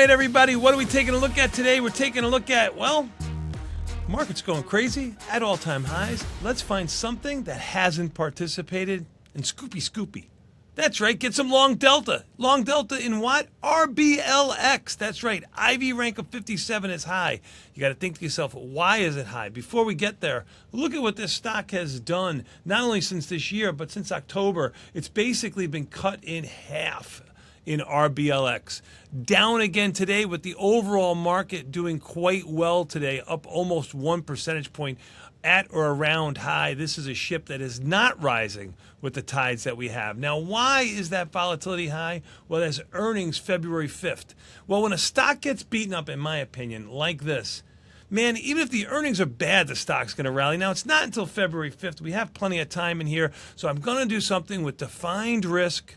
right, everybody, what are we taking a look at today? We're taking a look at, well, market's going crazy at all-time highs. Let's find something that hasn't participated in Scoopy. That's right, get some long delta. Long delta in what? RBLX. That's right, IV rank of 57 is high. You got to think to yourself, why is it high? Before we get there, look at what this stock has done, not only since this year, but since October. It's basically been cut in half in RBLX. Down again today with the overall market doing quite well today, up almost 1 percentage point at or around high. This is a ship that is not rising with the tides that we have. Now, why is that volatility high? Well, that's earnings February 5th. Well, when a stock gets beaten up, in my opinion, like this, man, even if the earnings are bad, the stock's going to rally. Now, it's not until February 5th. We have plenty of time in here, so I'm going to do something with defined risk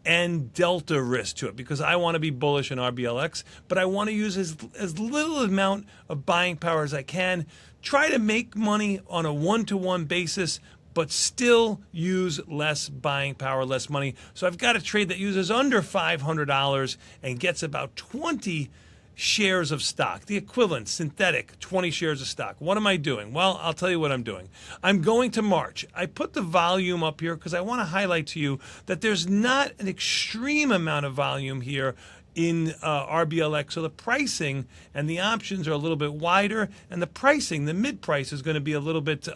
and delta risk to it because I want to be bullish in RBLX, but I want to use as little amount of buying power as I can. Try to make money on a one-to-one basis, but still use less buying power, less money. So I've got a trade that uses under $500 and gets about 20 shares of stock, the equivalent, synthetic, 20 shares of stock. What am I doing? Well, I'll tell you what I'm doing. I'm going to March. I put the volume up here because I want to highlight to you that there's not an extreme amount of volume here in RBLX. So the pricing and the options are a little bit wider, and the pricing, the mid price, is going to be a little bit,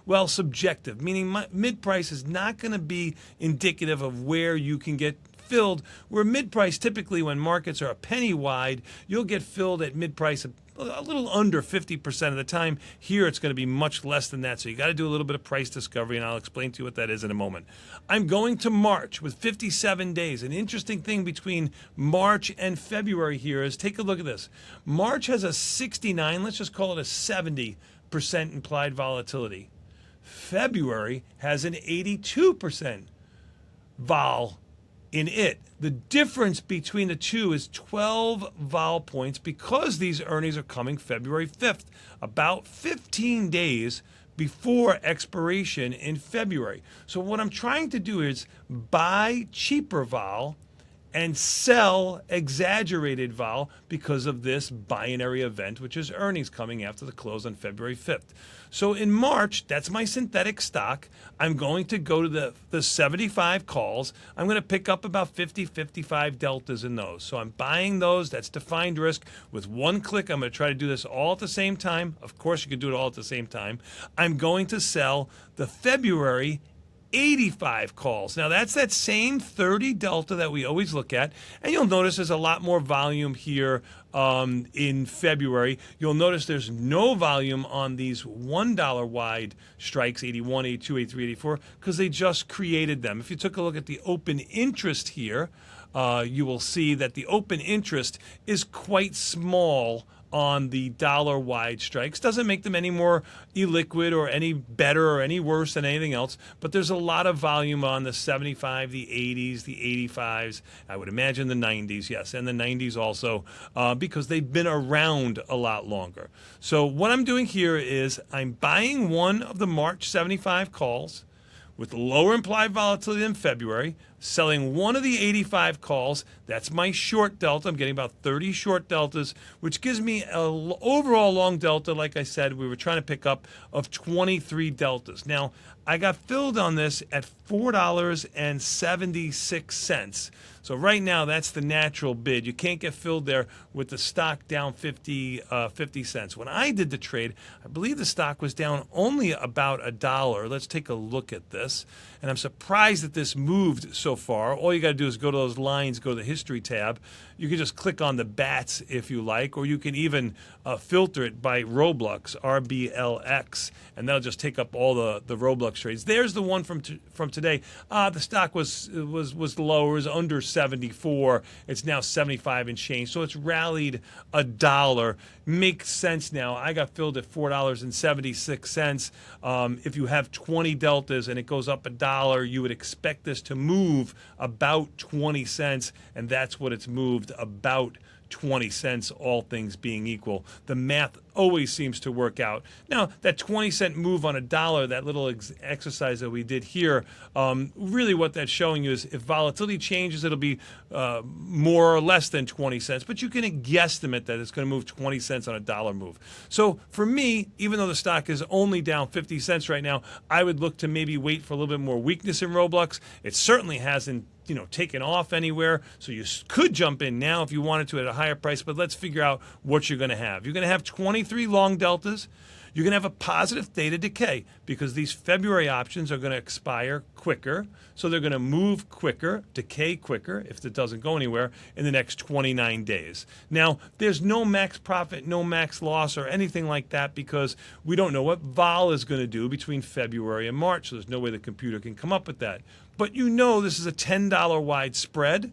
well, subjective, meaning mid price is not going to be indicative of where you can get filled, where mid-price typically when markets are a penny wide, you'll get filled at mid-price a little under 50% of the time. Here it's going to be much less than that, so you got to do a little bit of price discovery, and I'll explain to you what that is in a moment. I'm going to March with 57 days. An interesting thing between March and February here is, take a look at this. March has a 69, let's just call it a 70% implied volatility. February has an 82% vol in it. The difference between the two is 12 vol points because these earnings are coming February 5th, about 15 days before expiration in February. So what I'm trying to do is buy cheaper vol and sell exaggerated vol because of this binary event, which is earnings coming after the close on February 5th. So in March, that's my synthetic stock. I'm going to go to the 75 calls. I'm going to pick up about 50, 55 deltas in those. So I'm buying those. That's defined risk. With one click, I'm going to try to do this all at the same time. Of course, you could do it all at the same time. I'm going to sell the February 85 calls. Now that's that same 30 delta that we always look at, and you'll notice there's a lot more volume here in February. You'll notice there's no volume on these $1 wide strikes, 81, 82, 83, 84, because they just created them. If you took a look at the open interest here, you will see that the open interest is quite small on the dollar wide strikes. Doesn't make them any more illiquid or any better or any worse than anything else, but there's a lot of volume on the 75, the 80s, the 85s, I would imagine the 90s, yes, and the 90s also, because they've been around a lot longer. So what I'm doing here is I'm buying one of the March 75 calls with lower implied volatility than February, selling one of the 85 calls. That's my short delta. I'm getting about 30 short deltas, which gives me an overall long delta, like I said, we were trying to pick up, of 23 deltas. Now, I got filled on this at $4.76. So right now, that's the natural bid. You can't get filled there with the stock down 50 cents. When I did the trade, I believe the stock was down only about $1. Let's take a look at this. And I'm surprised that this moved so far. All you got to do is go to those lines, go to the history tab. You can just click on the bats if you like, or you can even filter it by Roblox, RBLX, and that'll just take up all the Roblox trades. There's the one from today. The stock was lower, it was under 74. It's now 75 and change, so it's rallied $1. Makes sense now. I got filled at $4.76. If you have 20 deltas and it goes up $1, you would expect this to move move about 20 cents, and that's what it's moved, about 20 cents, all things being equal. The math always seems to work out. Now, that 20-cent move on a dollar, that little exercise that we did here, really what that's showing you is if volatility changes, it'll be more or less than 20 cents. But you can guesstimate that it's going to move 20 cents on a dollar move. So for me, even though the stock is only down 50 cents right now, I would look to maybe wait for a little bit more weakness in Roblox. It certainly hasn't taken off anywhere. So you could jump in now if you wanted to at a higher price, but let's figure out what you're going to have. You're going to have 23 long deltas. You're going to have a positive theta decay because these February options are going to expire quicker. So they're going to move quicker, decay quicker, if it doesn't go anywhere, in the next 29 days. Now, there's no max profit, no max loss, or anything like that because we don't know what vol is going to do between February and March. So there's no way the computer can come up with that. But this is a $10 wide spread.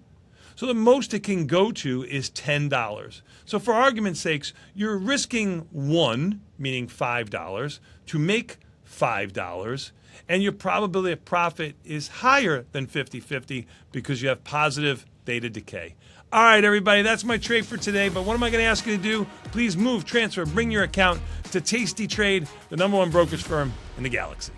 So the most it can go to is $10. So for argument's sakes, you're risking $1, meaning $5, to make $5, and your probability of profit is higher than 50-50 because you have positive theta decay. All right, everybody, that's my trade for today. But what am I going to ask you to do? Please move, transfer, bring your account to Tasty Trade, the #1 brokerage firm in the galaxy.